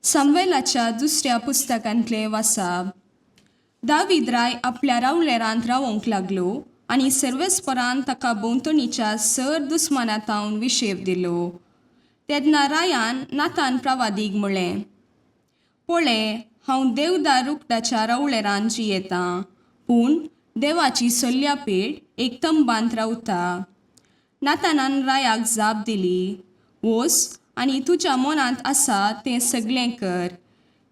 समवेलाच्या दुसऱ्या पुस्तकांतले वाचप. दावीद राय आपल्या रावलेरांत रावोंक लागलो आनी सर्वेस्परान ताका भोंवतणीच्या सर दुस्मानातावन विशेव दिलो. तेन्ना रायान नातान प्रवादीक म्हळें, पळय, हांव देवदार उक्ताच्या रावलेरांत जियेतां, पूण देवाची सल्ल्या पेट एक तंबांत रावता. नातानान रायाक जाप दिली, वोस आनी तुज्या मनांत आसा तें सगळें कर,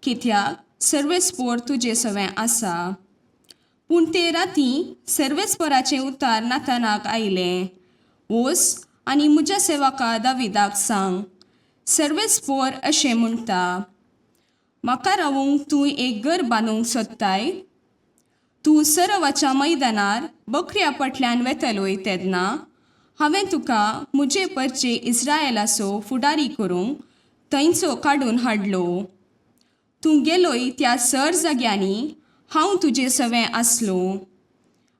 कित्याक सर्वेस्पोर तुजें सवें आसा. पूण ते रातीं सर्वेस्पराचें उतर नातानाक आयलें, वोस आनी म्हज्या सेवका दाविदाक सांग, सर्वेस्पोर अशें म्हणटा, म्हाका रावूंक तूं एक घर बांदूंक सोदताय? तूं सरवाच्या मैदानार बकऱ्या पटल्यान वेतलोय तेन्ना हांवें तुका म्हजे परचे इस्रायेलाचो फुडारी करूंक थंयचो काडून हाडलो. तूं गेलोय त्या सर जाग्यांनी हांव तुजें सवें आसलो,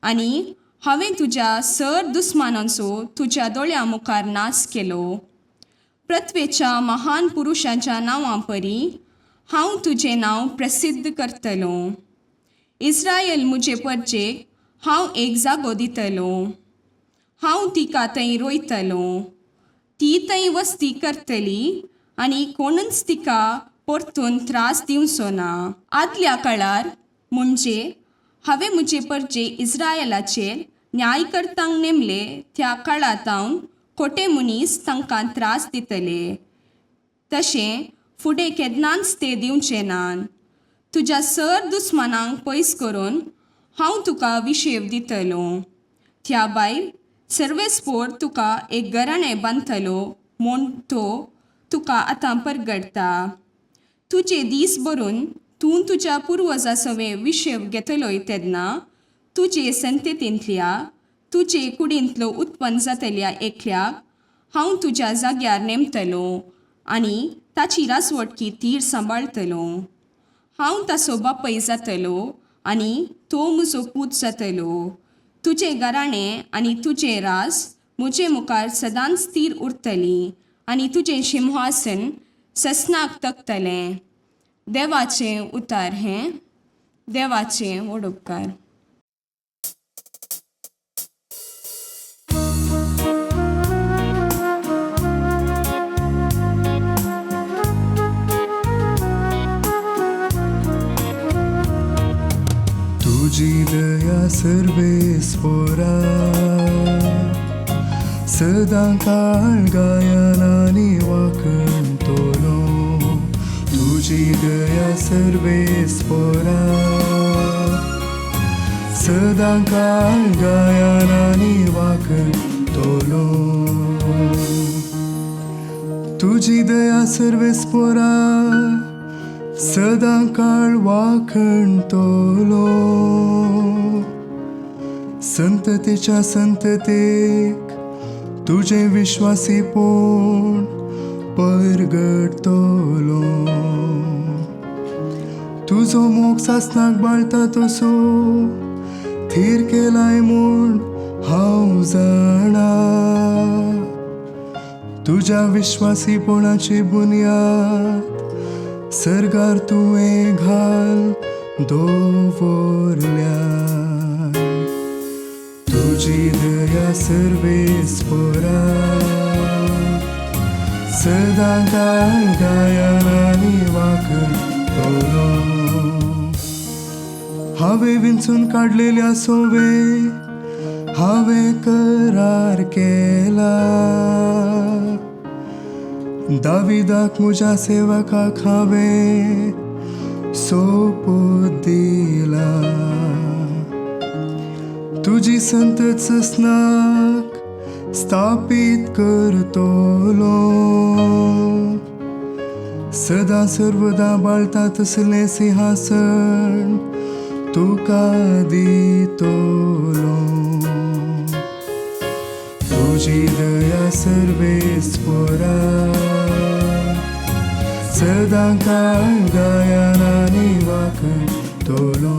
आनी हांवें तुज्या सर दुस्मानांचो तुज्या दोळ्या मुखार नास केलो. पृथ्वेच्या महान पुरुशांच्या नांवां परी हांव तुजें नांव प्रसिद्ध करतलो. इस्रायल म्हजे परचेक हांव एक जागो दितलो. हांव तिका थंय रोयतलो. ती थंय वस्ती करतली आनी कोणूच तिका परतून त्रास दिवचो ना. आदल्या काळार म्हणजे हांवें म्हजे परचे इस्रायेलाचेर न्यायकर्तांक नेमले त्या काळातावन खोटे मनीस तांकां त्रास दितले. तशें फुडें केन्नाच ते दिवचे नात. तुज्या सर दुस्मानांक पयस करून हांव तुका विशेव दितलो. त्या भायर सर्वेस्पोर तुका एक घराणें बांदतलो म्हूण तो तुका आतां परगडटा. तुजे दीस भरून तूं तुज्या पुर्वजां सवें विशेव घेतलोय तेन्ना तुजे संततींतल्या तुजे कुडींतलो उत्पन्न जातल्या एकल्याक हांव तुज्या जाग्यार नेमतलो आनी ताची रासवटकी तीर सांबाळतलो. हांव ताचो बापय जातलो आनी तो म्हजो पूत जातलो. तुजें घराणें आनी तुजें रास म्हजे मुखार सदांच स्थिर उरतली आनी तुजें सिंहासन ससनाक तकतलें. देवाचें उतर हें. देवाचें व्हड उपकार. तुजी दया सर्वेस्पोरा सदां काळ गायनानी वाखणटलो. तुजी दया सर्वेस्पोरा सदां काळ गायनानी वाखणटलो. तुजी दया सर्वेस्पोरा सदां काळ वाखणटलो. संततेच्या संततेक तुजें विश्वासीपण परगडटलो. तुजो मोग सासनाक बाळता तसो थीर केलाय म्हूण हांव जाणा. तुज्या विश्वासीपणाची बुनयाद सर्गार तुवें घाल दवरल्या. तुजी दया सर्वेस्पोरा सदां काळ गायनानी वाखणटलो. हांवें विंचून काडलेल्या सोवे हांवें करार केला. दाविदाक म्हज्या सेवकाक हांवें सोपूत दिला. तुजी संतत ससनाक स्थापीत करतलो. सदां सर्वदा बाळता तसलें सिंहासन तुका दितलो. तुजी दया सर्वेस्पोरा सदां काळ गायनानी वाखणटलो.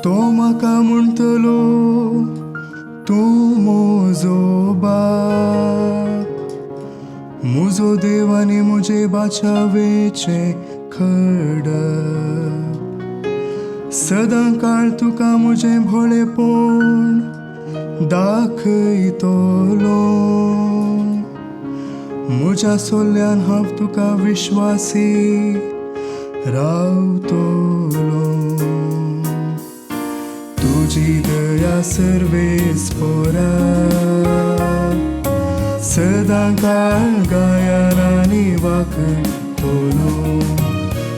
तो म्हाका म्हणटलो तूं म्हजो बाप, म्हजो देव आनी म्हजे बाचावेचे खडप. सदां काळ तुका म्हजें भोळेपण दाखयतलो. म्हज्या सोल्ल्यान हांव तुका विश्वासी रावतलो. तुजी दया सर्वेस्परा सदां काळ गायन आनी वाखतलो.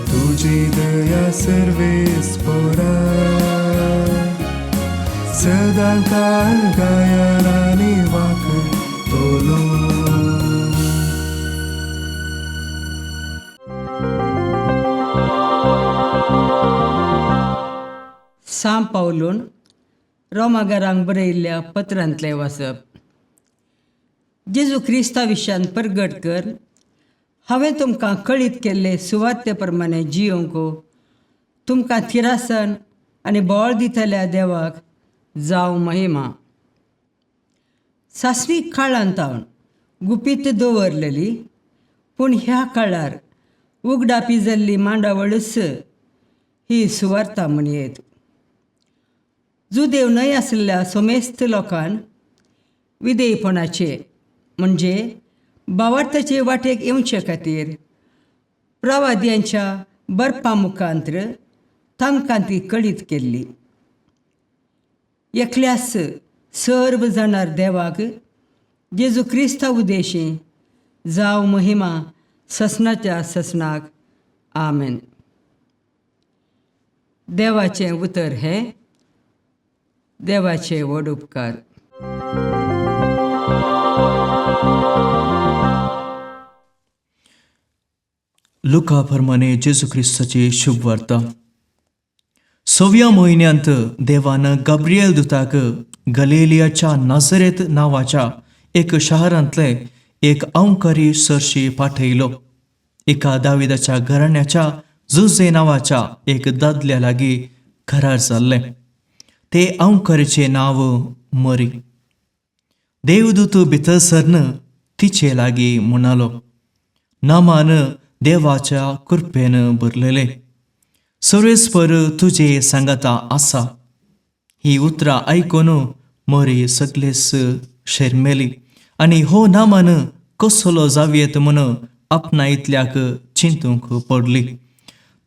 तुजी दया सर्वेस्परा सदां काळ गायन आनी वाखतलो. सांब पावलून रोमाकारांक बरयल्ल्या पत्रांतलें वाचप. जेजू क्रिस्ता विशयान प्रगट कर. हांवें तुमकां कळीत केल्ले सुवाते प्रमाणे जियोंक तुमकां थिरासन आनी बोळ दितल्या देवाक जावं महिमा. सासरी काळांतावन गुपीत दवरलेली पूण ह्या काळार उगडापी जाल्ली मांडावळच ही सुवार्ता म्हणयेत. जुदेव न्हय आसलेल्या सोमेस्त लोकांन विधेयपणाचे म्हणजे भावार्थाचे वाटेक येवचे खातीर प्रवाद्यांच्या बरपा मुखांत्र तांकां ती कळीत केल्ली. एकल्यास सर्व जाणार देवाक जेजू क्रिस्ता उद्देशी जावं महिमा ससनाच्या ससनाक. आमेन. देवाचें उतर हें. देवाचे व्हड उपकार. लुका प्रमाणे जेजू ख्रिस्ताची शुभ वार्ता. 6व्या म्हयन्यांत देवान गब्रिएल दुताक गलिलियाच्या नाझरेत नांवाच्या एक शारांतले एक अंकारी सरशी पाठयलो. एका दाविदाच्या घराण्याच्या जुजे नांवाच्या एक दादल्या लागीं घरार जाल्लें. ते अंकारीचे नांव मरी. देवदूत भितर सरन तिचे लागीं म्हणालो, नामान देवाच्या कृपेन भरलेले, सर्वेस्पर तुजे सांगाता आसा. ही उतरां आयकून मरी सगलेस शर्मेली आनी हो नामान कसलो जावयेत म्हूण आपणायतल्याक चिंतूंक पडली.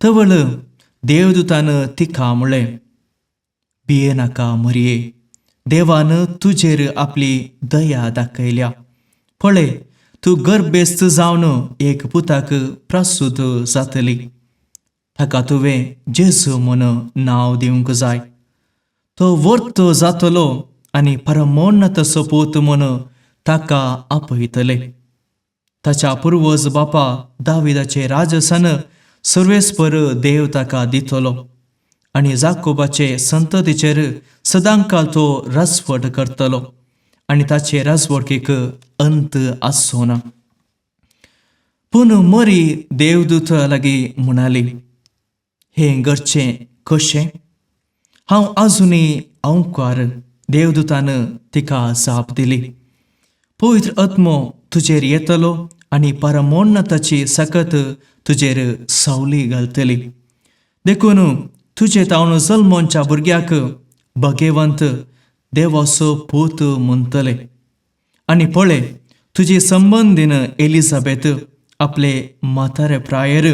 तवळ देवदूतान तिका म्हणलें, भिये नाका मरिये, देवान तुजेर आपली दया दाखयल्या. पळय, तूं गर्भेस्त जावन एक पुताक प्रसूत जातली. ताका तुवें जेजू म्हूण नांव दिवंक जाय. तो वर्त जातलो आनी परमोन्नत सपूत म्हूण ताका आपयतले. ताच्या पुर्वज बापा दाविदाचे राजसन सर्वेस्पर देव ताका दितलो आनी जाकोबाचे संततीचेर सदांकाल तो राजवट करतलो आनी ताचे राजवटीक अंत आसचो ना. पूण मरी देवदूत लागीं म्हणाली, हें घडचें कशें? हांव आजुनी अंकार. देवदूतान तिका जाप दिली, पवित्र आत्मो तुजेर येतलो आनी परमोन्नताची सकत तुजेर सावली घालतली. देखून तुजे तावन जल्मोनच्या भुरग्याक भगेवंत देवाचो पूत म्हणटले. आनी पळय, तुजी संबंदीन एलिझाबेथ आपले म्हातारे प्रायर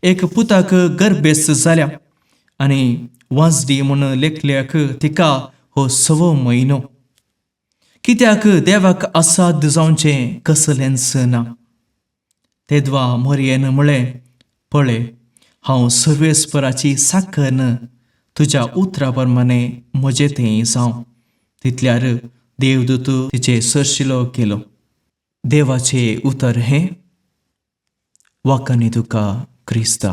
एक पुताक गर्भेस्त जाल्या आनी वाजडी म्हूण लेखल्याक तिका हो 6वो म्हयनो. कित्याक देवाक असाध्य जावचें कसलेंच ना. तेदवा मरियेन म्हळें, पळय, हांव सर्वेस्पराची साखन तुज्या उतरा प्रमाणे म्हजें तें जावं. तितल्यार देवदूत तिचे सरशिलो केलो. देवाचे उतर हें. वाकनी तुका क्रिस्ता.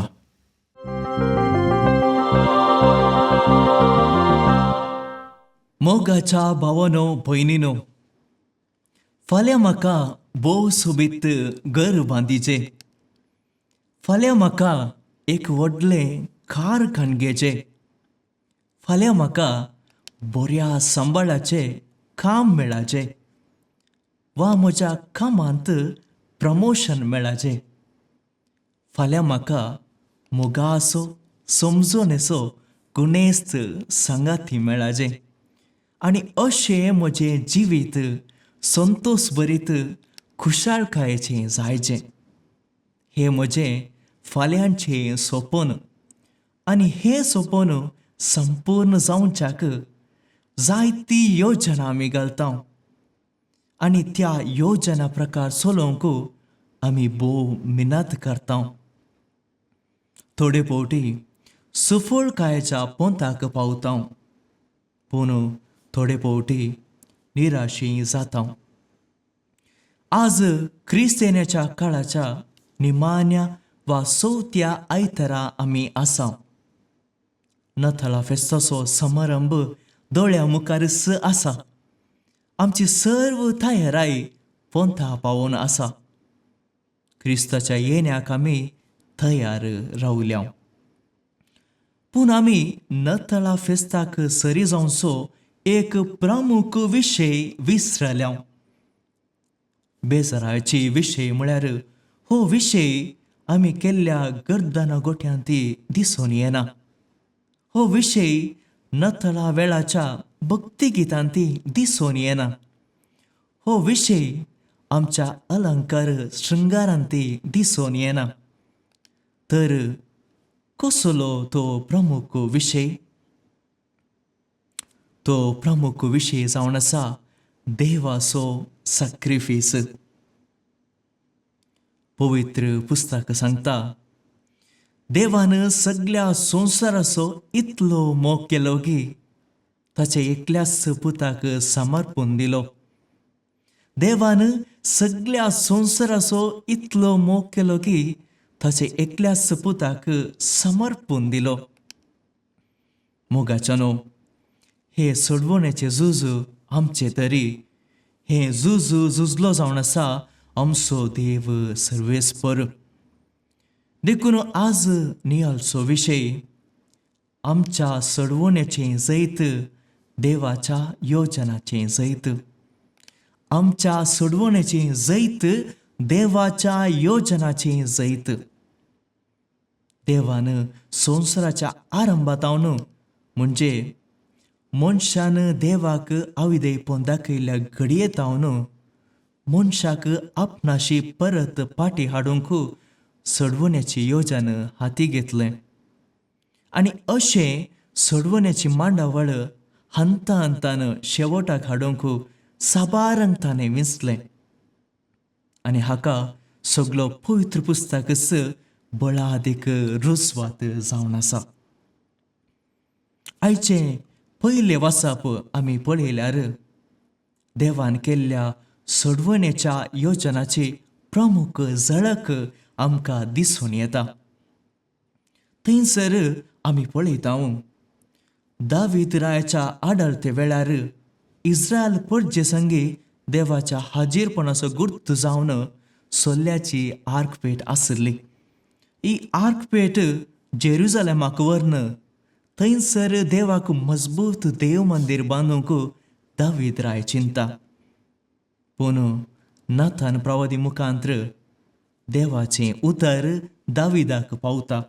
मोगाच्या भावानो भयणीनो, फाल्यां म्हाका भोव सोबीत घर बांदिचें. फाल्यां म्हाका एक व्हडलें कारखान घेवचें. फाल्यां म्हाका बऱ्या सांबाळाचें काम मेळाचें वा म्हज्या कामांत प्रमोशन मेळाचें. फाल्यां म्हाका मोगासो समजून येसो कुणेस्त सांगाती मेळाचें आनी अशें म्हजें जिवीत संतोश भरीत खुशालकायेचें जायचें. हें म्हजें फाल्यांचें सोपन आनी हें सोपन संपूर्ण जावच्याक जायती योजना आमी घालता आनी त्या योजना प्रकार चलोवंक आमी भोव मिनत करता. थोडे फावटी सफळकायेच्या पोंताक पावता, पूण थोडे फावटी निराशेय जाता. आज क्रिस्तेनाच्या काळाच्या निमाण्या वा चवथ्या आयतारा आमी आसा. नथाळा फेस्ताचो समारंभ दोळ्या मुखारच आसा. आमची सर्व तयाराय पोंता पावून आसा. क्रिस्ताच्या येण्याक आमी तयार रावल्या. पूण आमी नथाळा फेस्ताक सरी जावचो एक प्रमुख विशय विसरल्या. बेजाराची विशय म्हळ्यार हो विशय आमी केल्ल्या गर्दना गोठ्यांत दिसून येना. हो विशय नथाळा वेळाच्या भक्ती गितांत दिसून येना. हो विशय आमच्या अलंकार शृंगारांत दिसून येना. तर कसलो तो प्रमुख विशय? तो प्रमुख विशय जावन आसा देवाचो सॅक्रिफीस. पवित्र पुस्तक सांगता, देवान सगळ्या संवसाराचो इतलो मोग केलो की ताचे एकल्याच पुताक समर्पून दिलो. देवान सगळ्या संवसाराचो इतलो मोग केलो की ताचे एकल्याच पुताक समर्पून दिलो. मोगाच्यानो, हे सोडवण्याचे झूज आमचे तरी हे झूज झुजलो जावन आसा आमचो देव सर्वेस्पर. देखून आज नियालचो विशय आमच्या सोडवण्याचें जैत देवाच्या योजनाचें जैत. आमच्या सोडवण्याचें जैत देवाच्या योजनाचें जैत. देवान संवसाराच्या आरंभातावन म्हणजे मनशान देवाक अविधेयपण दाखयल्ल्या घडयेतावन मनशाक आपणाशी परत पाटी हाडूंक सोडवण्याची योजना हाती घेतलें. आनी अशें सोडवण्याची मांडावळ हंता हंतान शेवटाक हाडूंक साबारांक ताणें विंचलें. आनी हाका सगळो पवित्र पुस्तकच बळादीक रुजवात जावन आसा. आयचें पयलें वाचप आमी पळयल्यार देवान केल्ल्या सोडवण्याच्या योजनाची प्रमुख झळक आमकां दिसून येता. थंयसर आमी पळयता दावीद रायाच्या आडळते वेळार इस्रायल परजे संगी देवाच्या हाजीरपणाचो गुर्त जावन सोल्ल्याची आर्कपेट आसली. ही आर्कपेट जेरुजालेमाक व्हरन थंयसर देवाक मजबूत देव मंदिर बांदूंक दावीद राय चिंता. पूण नाथान प्रवादी मुखांत्र देवाचें उतर दाविदाक पावता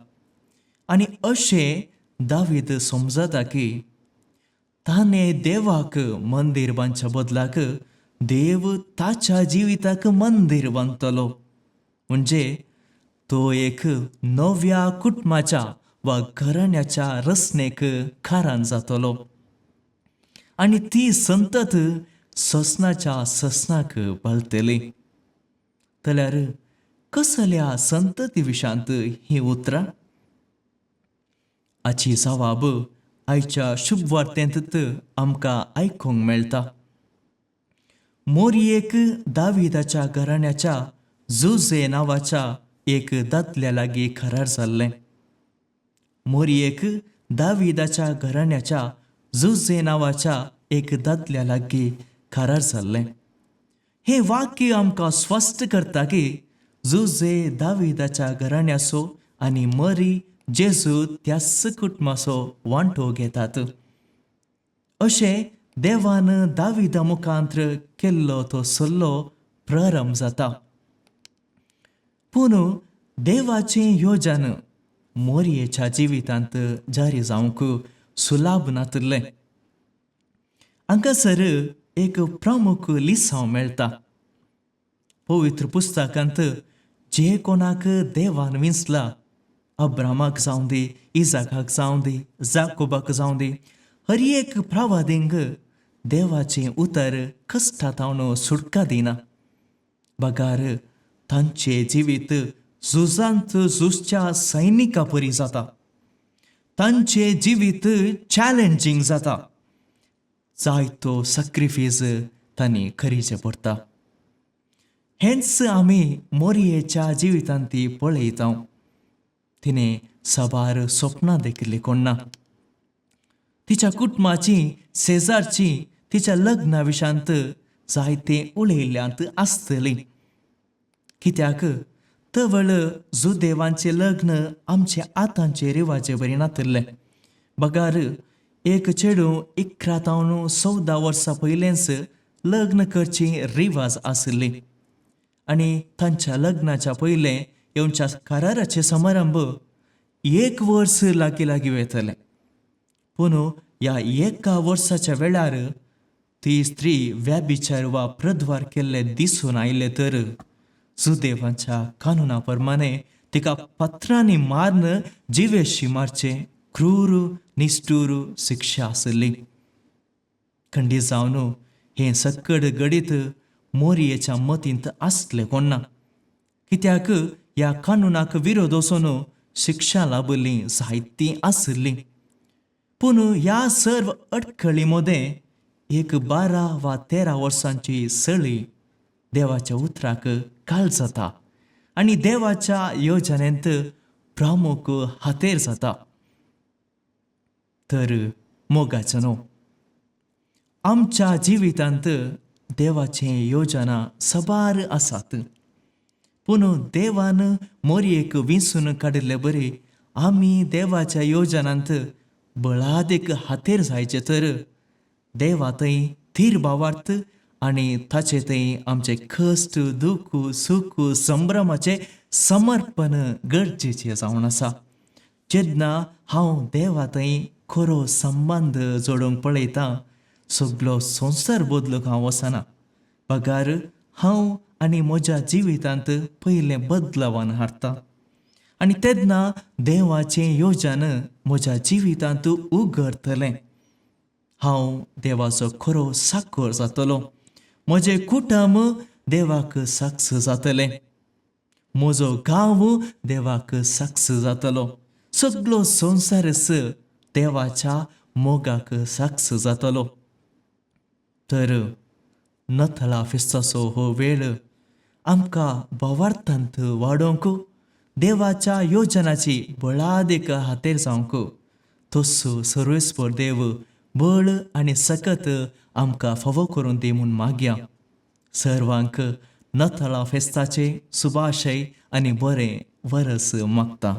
आनी अशें दावीद समजता की ताणें देवाक मंदिर बांदच्या बदलाक देव ताच्या जिविताक मंदिर बांदतलो. म्हणजे तो एक नव्या कुटुंबाच्या वा घराण्याच्या रचनेक कारण जातलो आनी ती संतत ससनाच्या ससनाक भलतली. जाल्यार कसल्या संतती विशांत ही उतरां? हाची जवाब आयच्या शुभ वार्तेंत आमकां आयकूंक मेळटा. मोरयेक दाविदाच्या घराण्याच्या जुजे नांवाच्या एक दादल्या लागीं करार जाल्लें. मोरयेक दाविदाच्या घराण्याच्या जुजे नांवाच्या एक दादल्या लागीं करार जाल्लें. हें वाक्य आमकां स्पश्ट करता की जुजे दाविदाच्या घराण्याचो आनी मरी जेजू त्याच कुटुंबाचो वांटो घेतात. अशें देवान दाविदा मुखांत्र केल्लो तो सल्लो प्रारंभ जाता. पूण देवाचें योजन मोरयेच्या जिवितांत जारी जावंक सुलाभ नातलें. हांगासर एक प्रमुख लिसांव मेळटा. पवित्र पुस्तकांत जे कोणाक देवान विंचला, अब्रामाक जावं दी, इजाकाक जावं दी, जाकोबाक जावं दी, हर एक प्रवादींक देवाचें उतर कश्टांतावन सुटका दिना. बगार तांचें जिवीत झुजांत झुजच्या सैनिका परी जाता. तांचें जिवीत चॅलेंजींग जाता. जायतो सॅक्रिफीस तांणी करीचें पडटा. हेंच आमी मोरयेच्या जिवितांत ती पळयता. तिणें सबार स्वप्नां देखील कोणना. तिच्या कुटुंबाची, शेजारची, तिच्या लग्ना विशांत जायते उलयल्यांत आसतली. कित्याक तवळ जुदेवांचें लग्न आमचे आतांचे रिवाजे बरी नातलें. बगार एक चेडूं 11 तावन 14 वर्सां पयलेंच लग्न करची रिवाज आसली. आनी तांच्या लग्नाच्या पयलें येवच्या कराराचे समारंभ 1 वर्स लागीं लागीं वयतले. पूण ह्या 1 वर्साच्या वेळार ती स्त्री व्याभिचार वा प्रद्वार केल्ले दिसून आयले तर सुदेवांच्या कानुना प्रमाणे तिका पत्रांनी मारन जिवेशी मारचे क्रूर निष्ठूर शिक्षा आसली. खंडी जावन हें सकड घडीत मोरयेच्या मतींत आसलें कोणना. कित्याक ह्या कानुनाक विरोध वचून शिक्षा लाभली जायतीं आसली. पूण ह्या सर्व अडखळी मदें एक 12 वा 13 वर्सांची सळी देवाच्या उतराक काल जाता आनी देवाच्या योजनेंत प्रमुख हातेर जाता. तर मोगाचो न्हू, आमच्या जिवितांत देवाचें योजना सबार आसात. पूण देवान मोरयेक विंचून काडिल्ले बरे आमी देवाच्या योजनांत बळादेक हातेर जायचे तर देवा थंय थीर भावार्थ आनी ताचे थंय आमचे कश्ट, दूख, सूख, संभ्रमाचे समर्पण गरजेचें जावन आसा. जेन्ना हांव देवा थंय खरो संबंद जोडूंक पळयता, सगळो संवसार बदलूंक हांव वचना. पगार हांव आनी म्हज्या जिवितांत पयलें बदलावन हाडटा. आनी तेन्ना देवाचें योजन म्हज्या जिवितांत उगडतलें. हांव देवाचो खरो साकर जातलो. म्हजें कुटुंब देवाक साक्ष जातलें. म्हजो गांव देवाक साक्ष जातलो. सगळो संवसारच देवाच्या मोगाक साक्ष जातलो. तर नथळा फेस्ताचो हो वेळ आमकां भावार्थांत वाडोवंक, देवाच्या योजनाची बळादेक हातेर जावंक तसो सर्वेस्पर देव बळ आनी सकत आमकां फावो करून दी म्हूण मागया. सर्वांक नथळा फेस्ताचे सुभाशय आनी बरें वरस मागता.